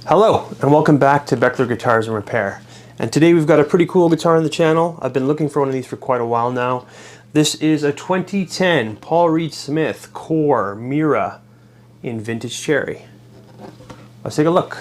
Hello and welcome back to Beckler Guitars and Repair. And today we've got a pretty cool guitar on the channel. I've been looking for one of these for quite a while now. This is a 2010 Paul Reed Smith Core Mira in vintage cherry. Let's take a look.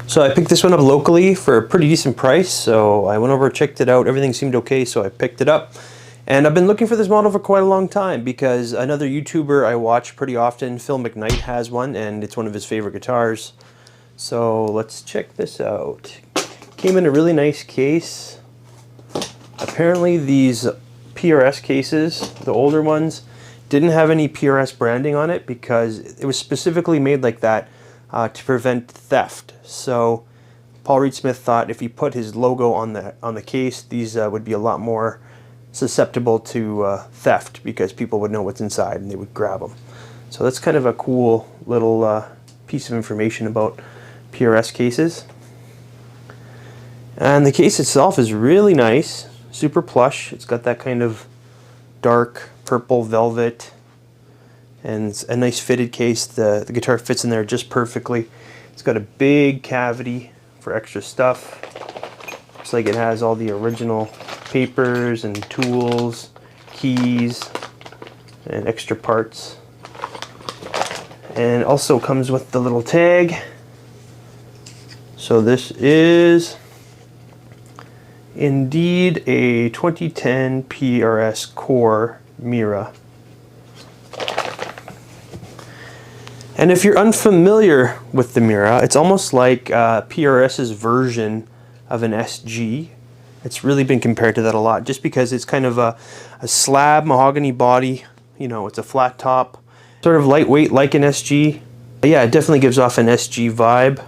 So I picked this one up locally for a pretty decent price, so I went over, checked it out, everything seemed okay, so I picked it up. And I've been looking for this model for quite a long time because another YouTuber I watch pretty often, Phil McKnight, has one, and it's one of his favorite guitars. So let's check this out. Came in a really nice case. Apparently these PRS cases, the older ones, didn't have any PRS branding on it because it was specifically made like that to prevent theft. So Paul Reed Smith thought if he put his logo on the case, these would be a lot more susceptible to theft because people would know what's inside and they would grab them. So that's kind of a cool little piece of information about PRS cases. And the case itself is really nice, super plush. It's got that kind of dark purple velvet, and it's a nice fitted case. The guitar fits in there just perfectly. It's got a big cavity for extra stuff. Looks like it has all the original papers and tools, keys, and extra parts. And it also comes with the little tag. So this is indeed a 2010 PRS Core Mira. And if you're unfamiliar with the Mira, it's almost like PRS's version of an SG. It's really been compared to that a lot just because it's kind of a slab mahogany body. You know, it's a flat top, sort of lightweight like an SG. But yeah, it definitely gives off an SG vibe.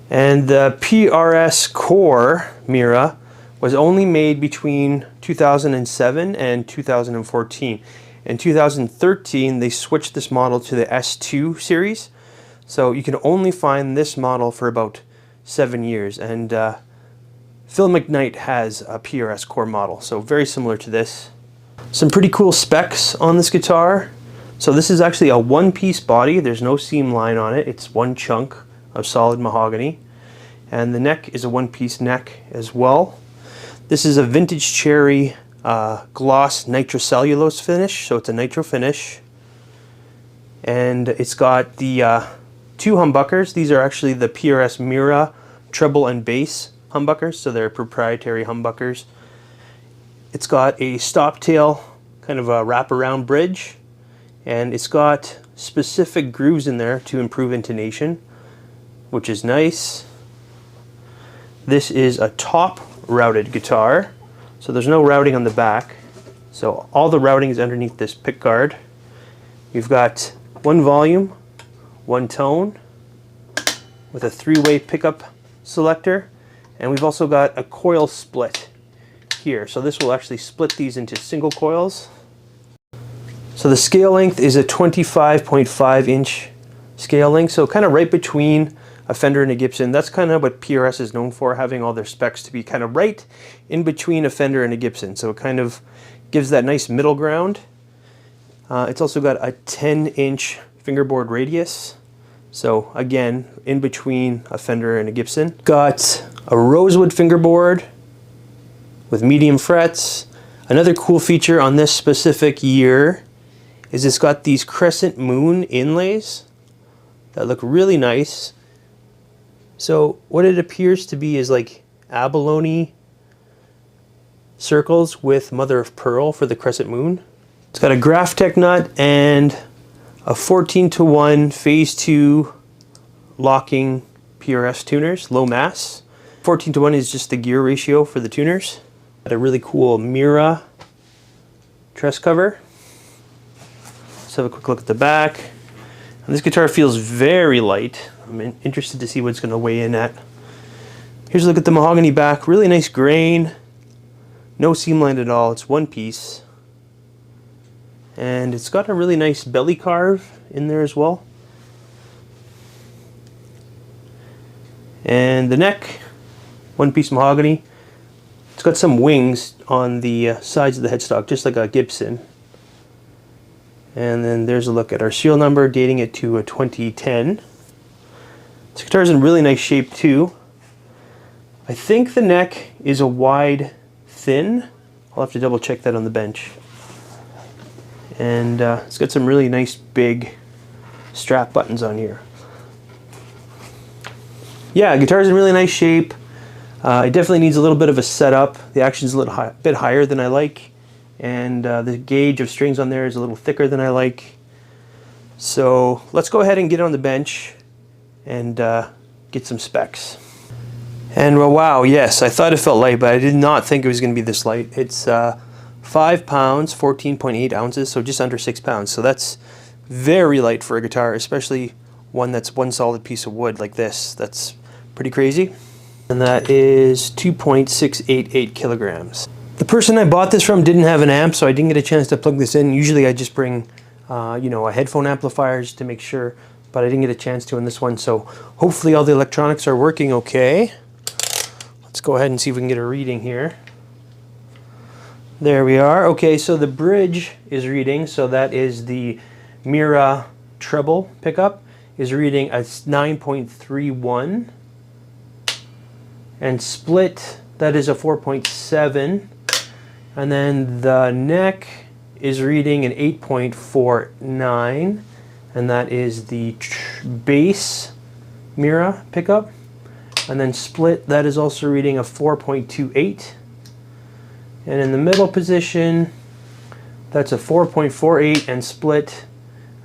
And the PRS Core Mira was only made between 2007 and 2014. In 2013, they switched this model to the S2 series. So you can only find this model for about 7 years. And Phil McKnight has a PRS Core model, so very similar to this. Some pretty cool specs on this guitar. So this is actually a one-piece body. There's no seam line on it. It's one chunk of solid mahogany. And the neck is a one-piece neck as well. This is a vintage cherry gloss nitrocellulose finish, so it's a nitro finish. And it's got the two humbuckers. These are actually the PRS Mira treble and bass humbuckers, so they're proprietary humbuckers. It's got a stop tail, kind of a wraparound bridge, and it's got specific grooves in there to improve intonation, which is nice. This is a top routed guitar, so there's no routing on the back. So all the routing is underneath this pick guard. You've got one volume, one tone, with a three-way pickup selector, and we've also got a coil split here. So this will actually split these into single coils. So the scale length is a 25.5 inch scale length, so kind of right between a Fender and a Gibson. That's kind of what PRS is known for, having all their specs to be kind of right in between a Fender and a Gibson. So it kind of gives that nice middle ground. It's also got a 10-inch fingerboard radius. So again, in between a Fender and a Gibson. Got a rosewood fingerboard with medium frets. Another cool feature on this specific year is it's got these crescent moon inlays that look really nice. So what it appears to be is like abalone circles with mother of pearl for the crescent moon. It's got a Graphtec nut and a 14:1 phase 2 locking PRS tuners, low mass. 14:1 is just the gear ratio for the tuners. Got a really cool Mira truss cover. Let's have a quick look at the back. And this guitar feels very light. I'm interested to see what it's going to weigh in at. Here's a look at the mahogany back. Really nice grain. No seam line at all. It's one piece. And it's got a really nice belly carve in there as well. And the neck, one-piece mahogany. It's got some wings on the sides of the headstock, just like a Gibson. And then there's a look at our serial number, dating it to 2010. This guitar is in really nice shape too. I think the neck is a wide thin. I'll have to double check that on the bench. And it's got some really nice big strap buttons on here. Yeah, guitar's in really nice shape. It definitely needs a little bit of a setup. The action's a little bit higher than I like, and the gauge of strings on there is a little thicker than I like. So let's go ahead and get it on the bench and get some specs. And well, wow, yes, I thought it felt light, but I did not think it was going to be this light. It's 5 pounds, 14.8 ounces, so just under 6 pounds. So that's very light for a guitar, especially one that's one solid piece of wood like this. That's pretty crazy. And that is 2.688 kilograms. The person I bought this from didn't have an amp, so I didn't get a chance to plug this in. Usually I just bring you know, a headphone amplifier just to make sure, but I didn't get a chance to in this one, so hopefully all the electronics are working okay. Let's go ahead and see if we can get a reading here. There we are. Okay, so the bridge is reading, so that is the Mira treble pickup, is reading a 9.31. And split, that is a 4.7. And then the neck is reading an 8.49. And that is the bass Mira pickup. And then split, that is also reading a 4.28. And in the middle position, that's a 4.48, and split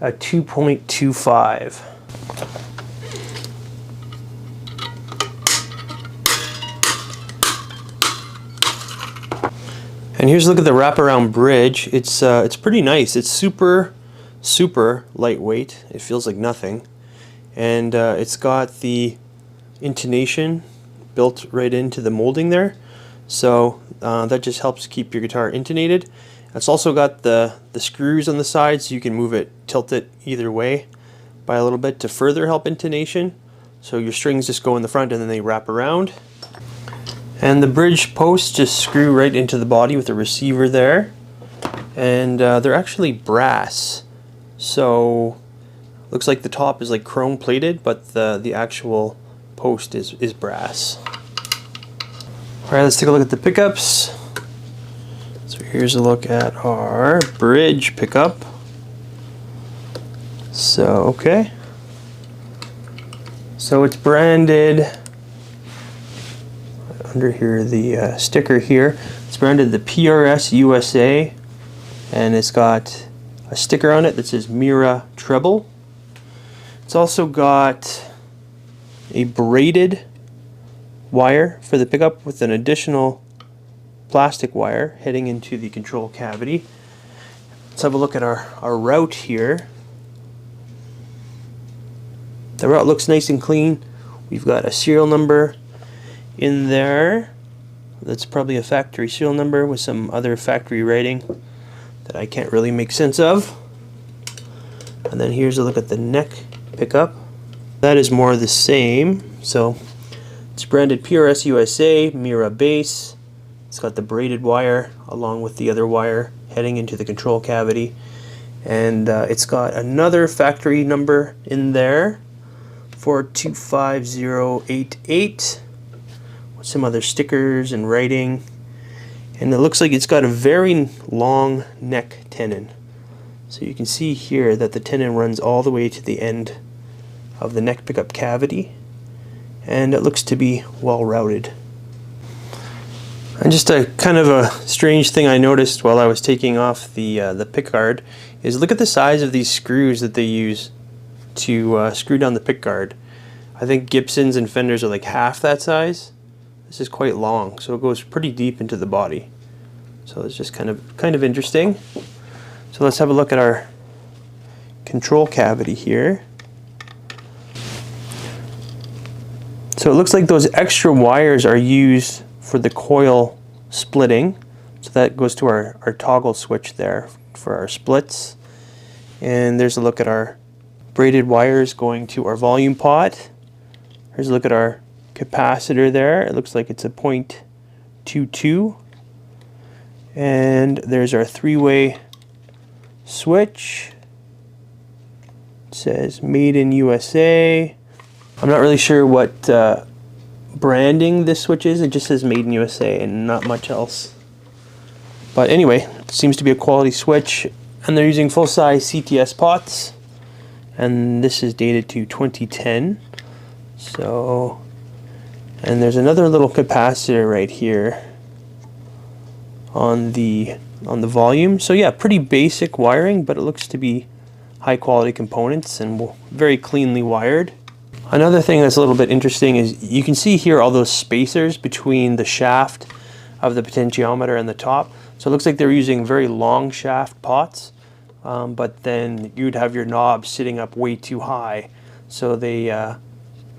a 2.25. And here's a look at the wraparound bridge. It's pretty nice. It's super lightweight. It feels like nothing. And it's got the intonation built right into the molding there. So that just helps keep your guitar intonated. It's also got the screws on the side, so you can move it, tilt it either way by a little bit to further help intonation. So your strings just go in the front and then they wrap around. And the bridge posts just screw right into the body with a receiver there. And they're actually brass. So looks like the top is like chrome plated, but the actual post is brass. Alright, let's take a look at the pickups. So here's a look at our bridge pickup. So, okay. So it's branded, under here, the sticker here, it's branded the PRS USA, and it's got a sticker on it that says Mira treble. It's also got a braided wire for the pickup with an additional plastic wire heading into the control cavity. Let's have a look at our route here. The route looks nice and clean. We've got a serial number in there. That's probably a factory serial number with some other factory writing that I can't really make sense of. And then here's a look at the neck pickup. That is more the same. So it's branded PRS USA, Mira bass. It's got the braided wire along with the other wire heading into the control cavity. And it's got another factory number in there, 425088, with some other stickers and writing. And it looks like it's got a very long neck tenon. So you can see here that the tenon runs all the way to the end of the neck pickup cavity, and it looks to be well routed. And just a kind of a strange thing I noticed while I was taking off the pickguard is look at the size of these screws that they use to screw down the pickguard. I think Gibsons and Fenders are like half that size. This is quite long, so it goes pretty deep into the body. So it's just kind of interesting. So let's have a look at our control cavity here. So it looks like those extra wires are used for the coil splitting. So that goes to our toggle switch there for our splits. And there's a look at our braided wires going to our volume pot. Here's a look at our capacitor there. It looks like it's a 0.22. And there's our three-way switch. It says Made in USA. I'm not really sure what branding this switch is. It just says Made in USA and not much else. But anyway, it seems to be a quality switch. And they're using full-size CTS pots. And this is dated to 2010. So, and there's another little capacitor right here on the volume. So yeah, pretty basic wiring, but it looks to be high quality components and very cleanly wired. Another thing that's a little bit interesting is you can see here all those spacers between the shaft of the potentiometer and the top. So it looks like they're using very long shaft pots, but then you'd have your knob sitting up way too high. So they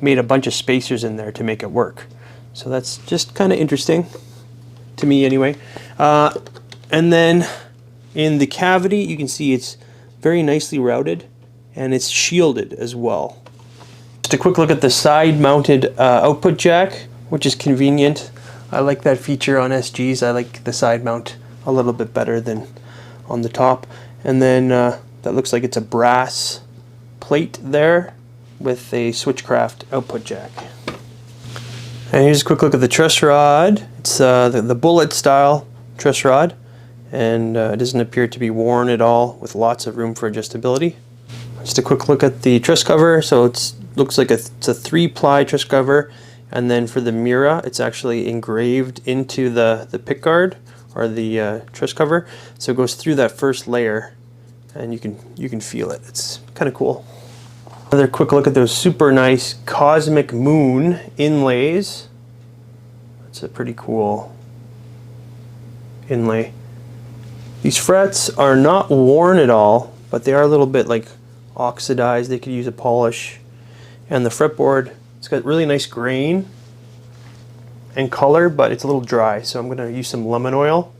made a bunch of spacers in there to make it work. So that's just kind of interesting to me anyway. And then in the cavity you can see it's very nicely routed and it's shielded as well. Just a quick look at the side mounted output jack, which is convenient. I like that feature on SGs. I like the side mount a little bit better than on the top. And then that looks like it's a brass plate there with a Switchcraft output jack. And here's a quick look at the truss rod. It's the bullet style truss rod, and it doesn't appear to be worn at all, with lots of room for adjustability. Just a quick look at the truss cover. So it looks like it's a 3-ply truss cover, and then for the Mira it's actually engraved into the pickguard or the truss cover, so it goes through that first layer and you can feel it. It's kind of cool. Another quick look at those super nice Cosmic Moon inlays. That's a pretty cool inlay. These frets are not worn at all, but they are a little bit like oxidized. They could use a polish. And the fretboard, it's got really nice grain and color, but it's a little dry, so I'm going to use some lemon oil.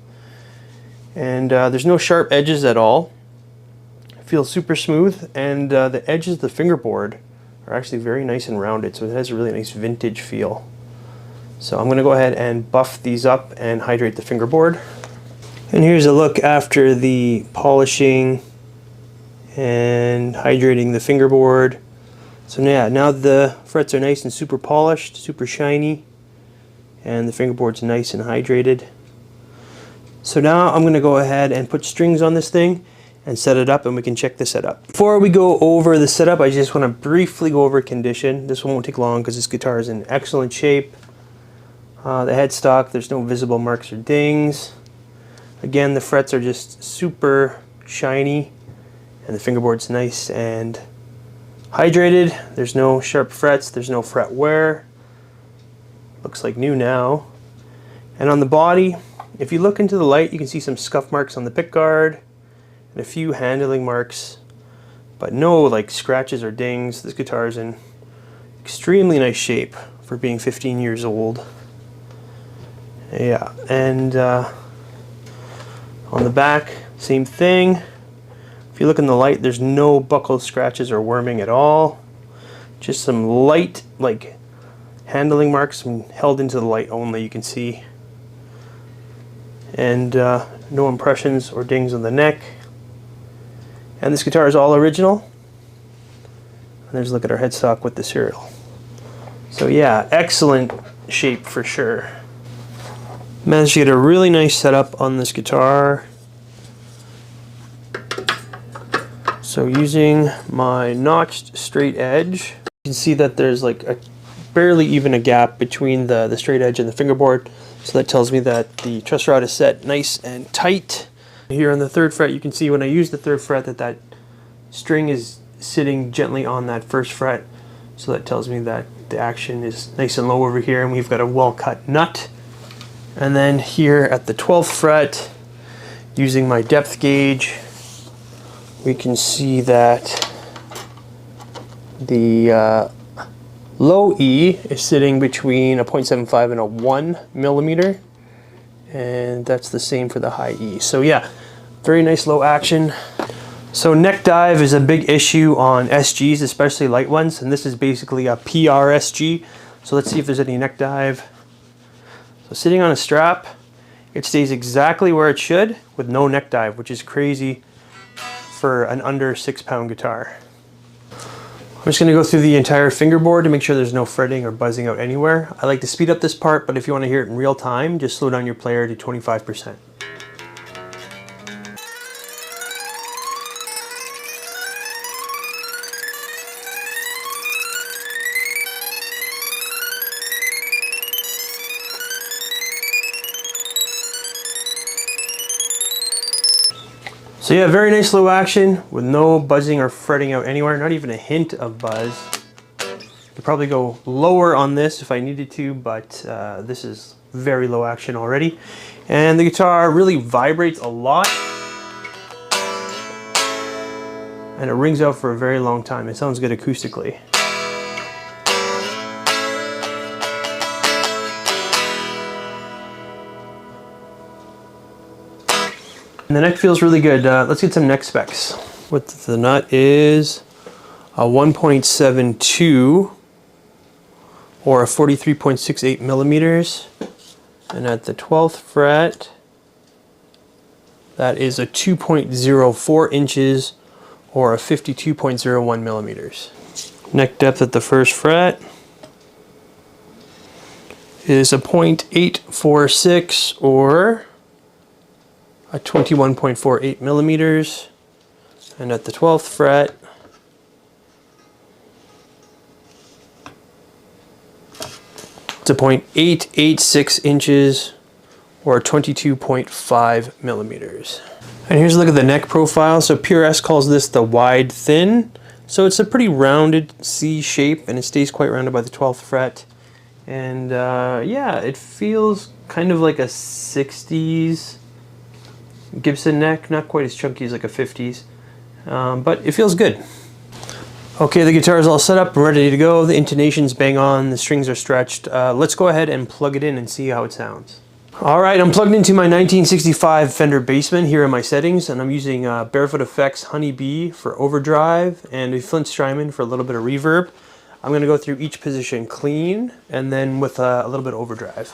And there's no sharp edges at all. It feels super smooth, and the edges of the fingerboard are actually very nice and rounded, so it has a really nice vintage feel. So I'm going to go ahead and buff these up and hydrate the fingerboard. And here's a look after the polishing and hydrating the fingerboard. So yeah, now the frets are nice and super polished, super shiny, and the fingerboard's nice and hydrated. So now I'm going to go ahead and put strings on this thing and set it up, and we can check the setup. Before we go over the setup, I just want to briefly go over condition. This one won't take long because this guitar is in excellent shape. The headstock, there's no visible marks or dings. Again, the frets are just super shiny, and the fingerboard's nice and hydrated. There's no sharp frets, there's no fret wear. Looks like new now. And on the body, if you look into the light, you can see some scuff marks on the pickguard and a few handling marks, but no like scratches or dings. This guitar is in extremely nice shape for being 15 years old. Yeah, and on the back, same thing. If you look in the light, there's no buckle scratches or worming at all. Just some light like handling marks held into the light only, you can see. And no impressions or dings on the neck. And this guitar is all original. And there's a look at our headstock with the serial. So yeah, excellent shape for sure. Managed to get a really nice setup on this guitar. So using my notched straight edge, you can see that there's like barely even a gap between the straight edge and the fingerboard. So that tells me that the truss rod is set nice and tight. Here on the 3rd fret, you can see when I use the 3rd fret that string is sitting gently on that 1st fret. So that tells me that the action is nice and low over here, and we've got a well-cut nut. And then here at the 12th fret, using my depth gauge, we can see that the low E is sitting between a 0.75 and a 1 millimeter, and that's the same for the high E. So yeah, Very nice low action. So neck dive is a big issue on SGs, especially light ones, and this is basically a PRSG. So let's see if there's any neck dive. So sitting on a strap, it stays exactly where it should with no neck dive, which is crazy for an under 6-pound guitar. I'm just going to go through the entire fingerboard to make sure there's no fretting or buzzing out anywhere. I like to speed up this part, but if you want to hear it in real time, just slow down your player to 25%. So yeah, very nice low action with no buzzing or fretting out anywhere, not even a hint of buzz. Could probably go lower on this if I needed to, but this is very low action already. And the guitar really vibrates a lot. And it rings out for a very long time. It sounds good acoustically. And the neck feels really good. Let's get some neck specs. Width of the nut is a 1.72 or a 43.68 millimeters. And at the 12th fret, that is a 2.04 inches or a 52.01 millimeters. Neck depth at the first fret is a 0.846 or a 21.48 millimeters, and at the 12th fret, it's a 0.886 inches or 22.5 millimeters. And here's a look at the neck profile. So PRS calls this the wide thin. So it's a pretty rounded C shape, and it stays quite rounded by the 12th fret. And yeah, it feels kind of like a 60s Gibson neck, not quite as chunky as like a 50s, but it feels good. Okay, the guitar is all set up, ready to go. The intonation's bang on, the strings are stretched. Let's go ahead and plug it in and see how it sounds. Alright, I'm plugged into my 1965 Fender Bassman here in my settings, and I'm using Barefoot Effects Honey Bee for overdrive and a Flint Strymon for a little bit of reverb. I'm going to go through each position clean and then with a little bit of overdrive.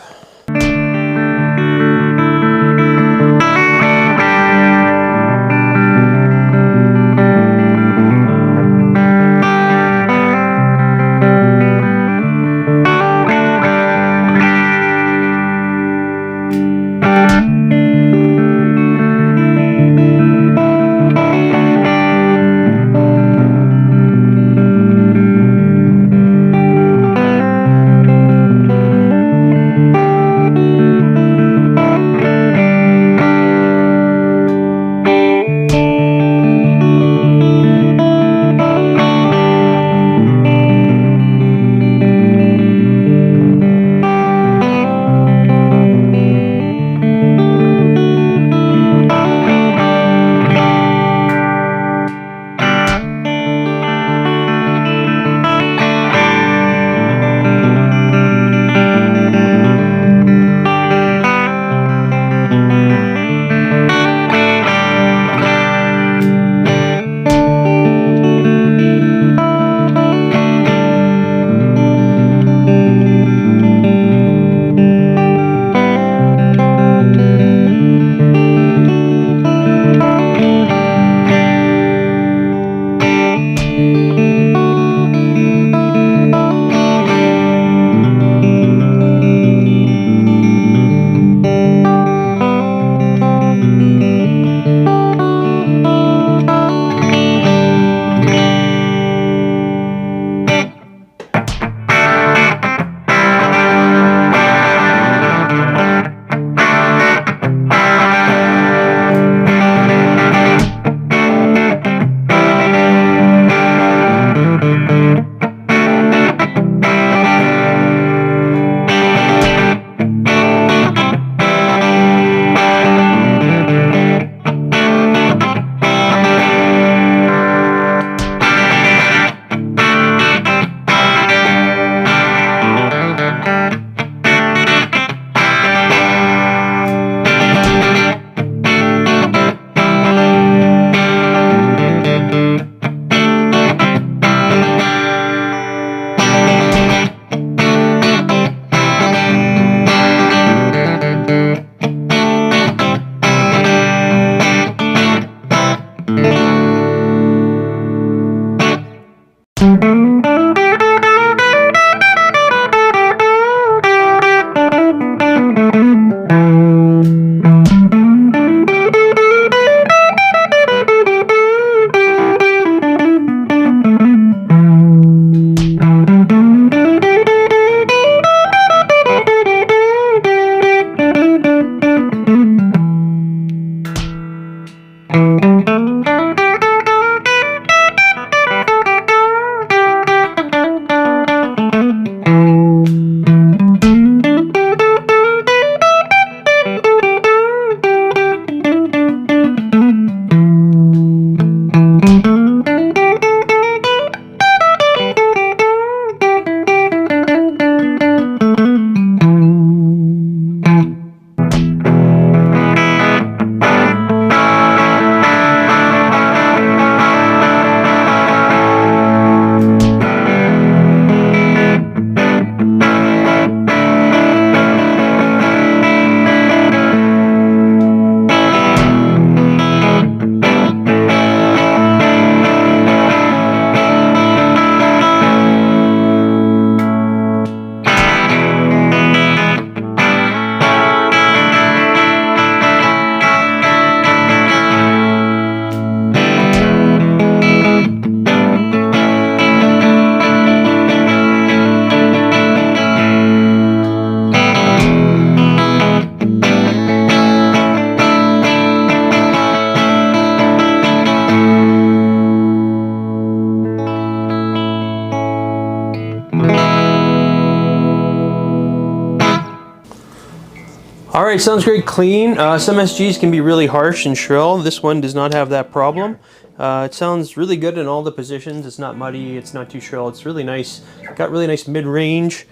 Alright, sounds great clean. Some SGs can be really harsh and shrill. This one does not have that problem. It sounds really good in all the positions. It's not muddy, it's not too shrill. It's really nice. Got really nice mid-range.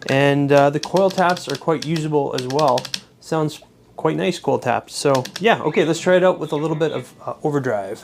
And the coil taps are quite usable as well. Sounds quite nice, coil taps. So yeah, okay, let's try it out with a little bit of overdrive.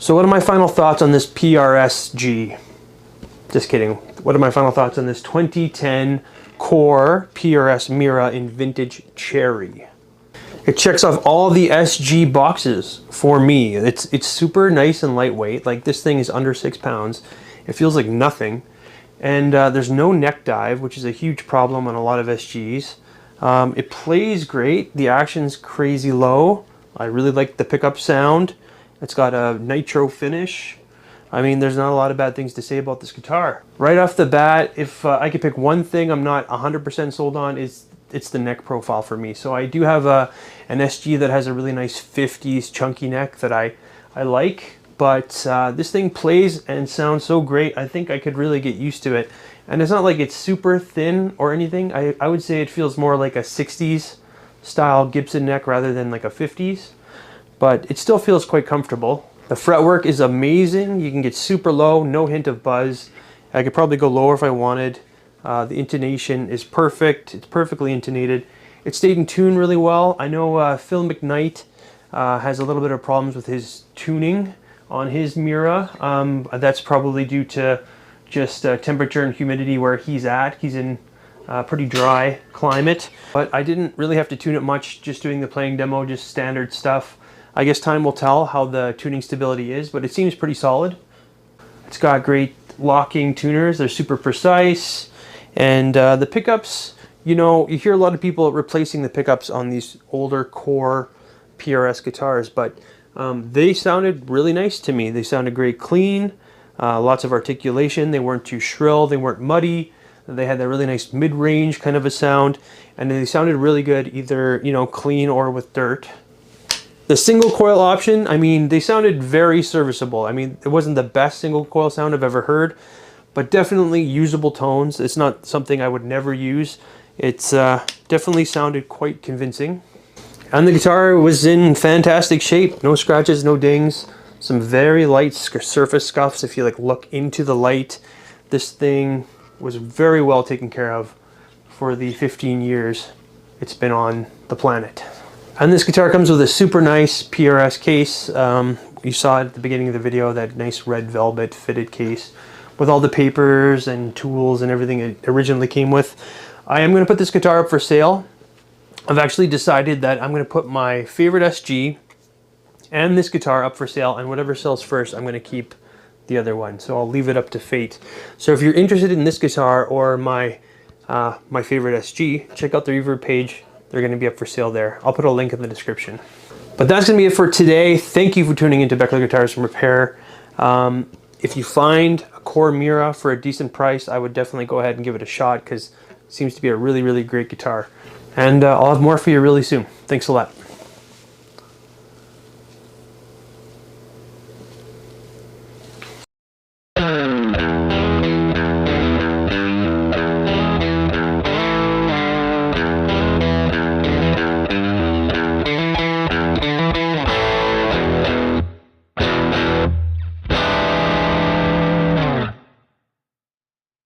So what are my final thoughts on this PRS G? Just kidding. What are my final thoughts on this 2010 Core PRS Mira in vintage cherry? It checks off all the SG boxes for me. It's super nice and lightweight. Like, this thing is under 6 pounds. It feels like nothing. And there's no neck dive, which is a huge problem on a lot of SGs. It plays great. The action's crazy low. I really like the pickup sound. It's got a nitro finish. I mean, there's not a lot of bad things to say about this guitar. Right off the bat, if I could pick one thing I'm not 100% sold on, it's the neck profile for me. So I do have an SG that has a really nice 50s chunky neck that I like, but this thing plays and sounds so great, I think I could really get used to it. And it's not like it's super thin or anything. I would say it feels more like a 60s style Gibson neck rather than like a 50s, but it still feels quite comfortable. The fretwork is amazing. You can get super low, no hint of buzz. I could probably go lower if I wanted. The intonation is perfect. It's perfectly intonated. It stayed in tune really well. I know Phil McKnight has a little bit of problems with his tuning on his Mira. That's probably due to just temperature and humidity where he's at. He's in a pretty dry climate. But I didn't really have to tune it much, just doing the playing demo, just standard stuff. I guess time will tell how the tuning stability is, but it seems pretty solid. It's got great locking tuners. They're super precise. And the pickups, you know, you hear a lot of people replacing the pickups on these older Core PRS guitars, but they sounded really nice to me. They sounded great clean, lots of articulation. They weren't too shrill. They weren't muddy. They had that really nice mid-range kind of a sound, and they sounded really good either, you know, clean or with dirt. The single coil option, I mean, they sounded very serviceable. I mean, it wasn't the best single coil sound I've ever heard, but definitely usable tones. It's not something I would never use. It's definitely sounded quite convincing. And the guitar was in fantastic shape. No scratches, no dings. Some very light surface scuffs if you like look into the light. This thing was very well taken care of for the 15 years it's been on the planet. And this guitar comes with a super nice PRS case. You saw it at the beginning of the video, that nice red velvet fitted case with all the papers and tools and everything it originally came with. I am going to put this guitar up for sale. I've actually decided that I'm going to put my favorite SG and this guitar up for sale, and whatever sells first, I'm going to keep the other one. So I'll leave it up to fate. So if you're interested in this guitar or my favorite SG, check out the Reverb page. They're going to be up for sale there. I'll put a link in the description. But that's going to be it for today. Thank you for tuning into Beckler Guitars from Repair. If you find a Core Mira for a decent price, I would definitely go ahead and give it a shot, because it seems to be a really, really great guitar. And I'll have more for you really soon. Thanks a lot.